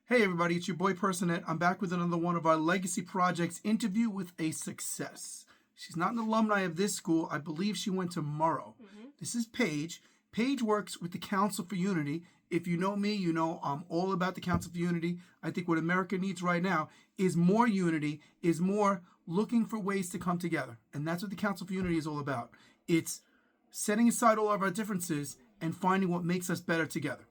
Hey everybody, it's your boy Personette. I'm back with another one of our legacy projects, Interview with a Success. She's not an alumni of this school. I believe she went to Murrow. This is Paige. Paige works with the Council for Unity. If you know me, you know I'm all about the Council for Unity. I think what America needs right now is more unity, is more looking for ways to come together. And that's what the Council for Unity is all about. It's setting aside all of our differences and finding what makes us better together.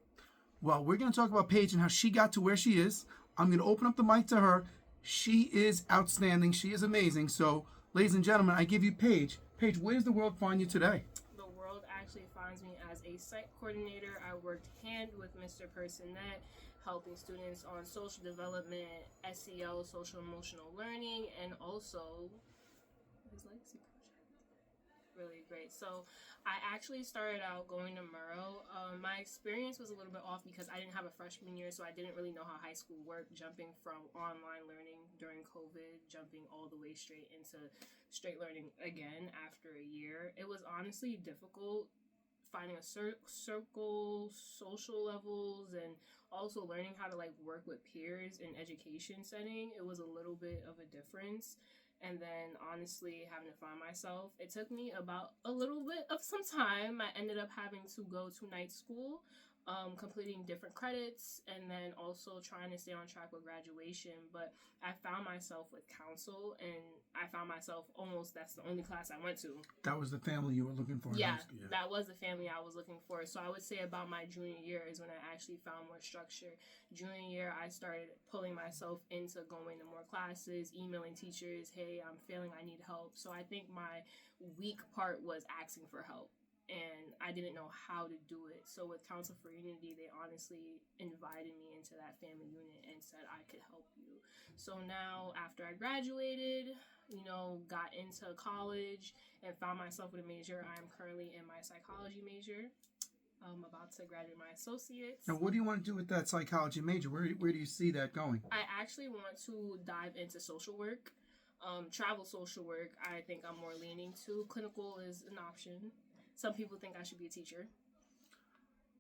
Well, we're going to talk about Paige and how she got to where she is. I'm going to open up the mic to her. She is outstanding. She is amazing. So, ladies and gentlemen, I give you Paige. Paige, where does the world find you today? The world actually finds me as a site coordinator. I worked hand with Mr. Personette, helping students on social development, SEL, social emotional learning, and also his legacy project. Really great. So I actually started out going to Murrow. My experience was a little bit off because I didn't have a freshman year, so I didn't really know how high school worked, jumping from online learning during COVID, jumping all the way straight into straight learning again after a year. It was honestly difficult finding a circle, social levels, and also learning how to work with peers in education setting. It was a little bit of a difference. And then honestly having to find myself, it took me about a little bit of some time. I ended up having to go to night school, completing different credits, and then also trying to stay on track with graduation. But I found myself with council, and I found myself almost, that's the only class I went to. That was the family you were looking for. Yeah, that was the family I was looking for. So I would say about my junior year is when I actually found more structure. Junior year, I started pulling myself into going to more classes, emailing teachers, hey, I'm failing, I need help. So I think my weak part was asking for help. And I didn't know how to do it. So with Council for Unity, they honestly invited me into that family unit and said I could help you. So now after I graduated, got into college and found myself with a major, I'm currently in my psychology major. I'm about to graduate my associates. Now, what do you want to do with that psychology major? Where do you see that going? I actually want to dive into social work, travel social work. I think I'm more leaning to. Clinical is an option. Some people think I should be a teacher.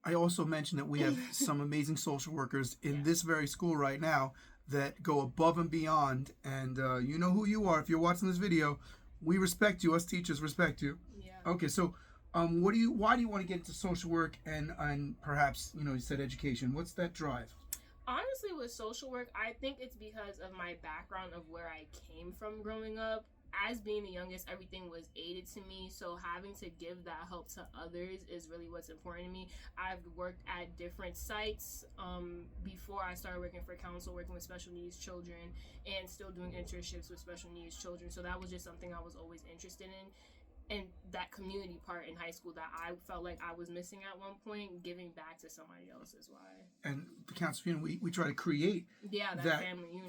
I also mentioned that we have some amazing social workers in this very school right now that go above and beyond. And you know who you are. If you're watching this video, we respect you. Us teachers respect you. Yeah. Okay, so why do you want to get into social work and perhaps, you said education? What's that drive? Honestly, with social work, I think it's because of my background of where I came from growing up. As being the youngest, everything was aided to me, so having to give that help to others is really what's important to me. I've worked at different sites before I started working for council, working with special needs children, and still doing internships with special needs children. So that was just something I was always interested in. And that community part in high school that I felt like I was missing at one point, giving back to somebody else is why. And the council unit, we try to create that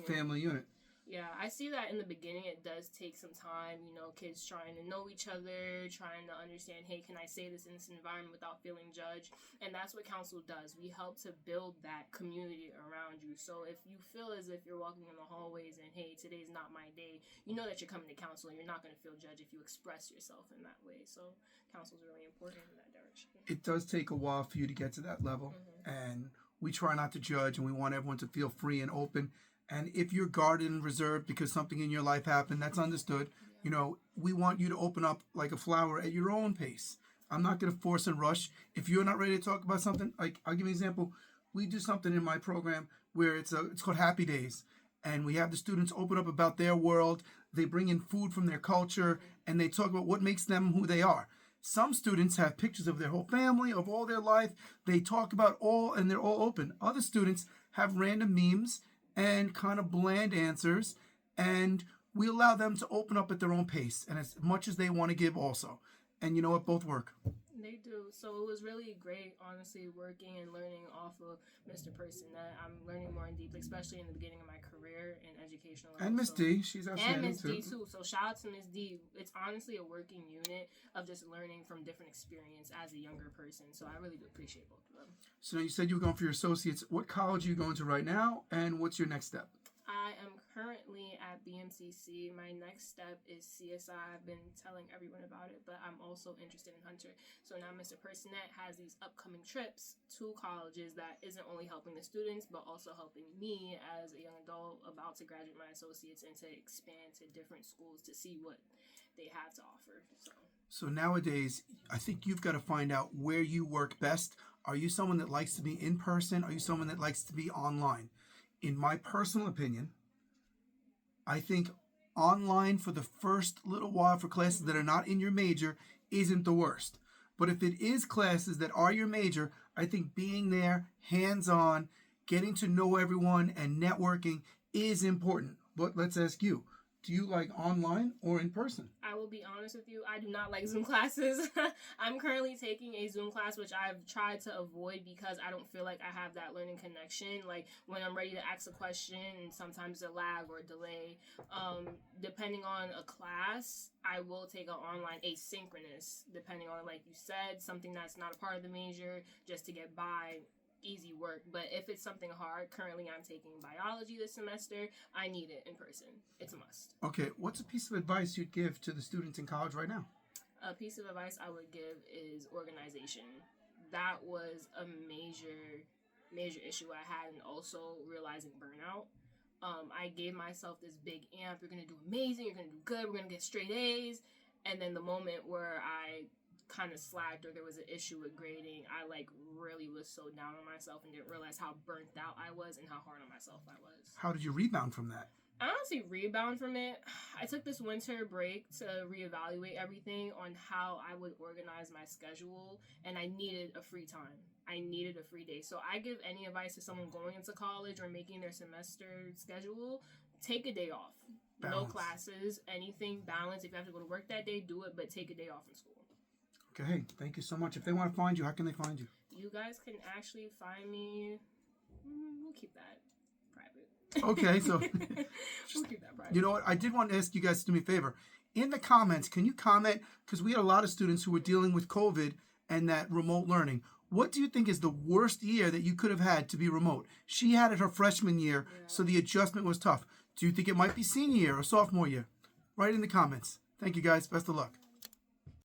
family unit. Yeah, I see that in the beginning it does take some time, kids trying to know each other, trying to understand, hey, can I say this in this environment without feeling judged? And that's what council does. We help to build that community around you. So if you feel as if you're walking in the hallways and, hey, today's not my day, you know that you're coming to council and you're not going to feel judged if you express yourself in that way. So council is really important in that direction. It does take a while for you to get to that level. And we try not to judge, and we want everyone to feel free and open. And if you're guarded and reserved because something in your life happened, that's understood. We want you to open up like a flower at your own pace. I'm not going to force and rush. If you're not ready to talk about something, like I'll give you an example. We do something in my program where it's called Happy Days. And we have the students open up about their world. They bring in food from their culture, and they talk about what makes them who they are. Some students have pictures of their whole family, of all their life. They talk about all, and they're all open. Other students have random memes and kind of bland answers, and we allow them to open up at their own pace and as much as they want to give also. And you know what? Both work. They do. So it was really great, honestly, working and learning off of Mr. Personette. I'm learning more in deep, especially in the beginning of my career in educational. And Miss D, she's outstanding. And Miss D too. So shout out to Miss D. It's honestly a working unit of just learning from different experience as a younger person. So I really do appreciate both of them. So you said you were going for your associates. What college are you going to right now, and what's your next step? I am currently at BMCC. My next step is CSI. I've been telling everyone about it, but I'm also interested in Hunter. So now Mr. Personette has these upcoming trips to colleges that isn't only helping the students, but also helping me as a young adult about to graduate my associates and to expand to different schools to see what they have to offer. So nowadays, I think you've got to find out where you work best. Are you someone that likes to be in person? Are you someone that likes to be online? In my personal opinion, I think online for the first little while for classes that are not in your major isn't the worst. But if it is classes that are your major, I think being there, hands-on, getting to know everyone and networking is important. But let's ask you, do you like online or in person? I will be honest with you, I do not like Zoom classes. I'm currently taking a Zoom class, which I've tried to avoid because I don't feel like I have that learning connection. Like when I'm ready to ask a question, and sometimes a lag or a delay. Depending on a class, I will take an online asynchronous, depending on, like you said, something that's not a part of the major, just to get by. Easy work. But if it's something hard, currently I'm taking biology this semester, I need it in person. It's a must. Okay, what's a piece of advice you'd give to the students in college right now? A piece of advice I would give is organization. That was a major issue I had, and also realizing burnout. I gave myself this big amp, you're gonna do amazing, you're gonna do good, we're gonna get straight A's, and then the moment where I kind of slacked or there was an issue with grading, I really was so down on myself and didn't realize how burnt out I was and how hard on myself I was. How did you rebound from that? I honestly rebound from it. I took this winter break to reevaluate everything on how I would organize my schedule, and I needed a free time. I needed a free day. So I give any advice to someone going into college or making their semester schedule, take a day off. Balance. No classes, anything, balance. If you have to go to work that day, do it, but take a day off from school. Okay, hey, thank you so much. If they want to find you, how can they find you? You guys can actually find me. We'll keep that private. Okay, so we'll keep that private. You know what? I did want to ask you guys to do me a favor. In the comments, can you comment? Because we had a lot of students who were dealing with COVID and that remote learning. What do you think is the worst year that you could have had to be remote? She had it her freshman year, so the adjustment was tough. Do you think it might be senior year or sophomore year? Write in the comments. Thank you, guys. Best of luck.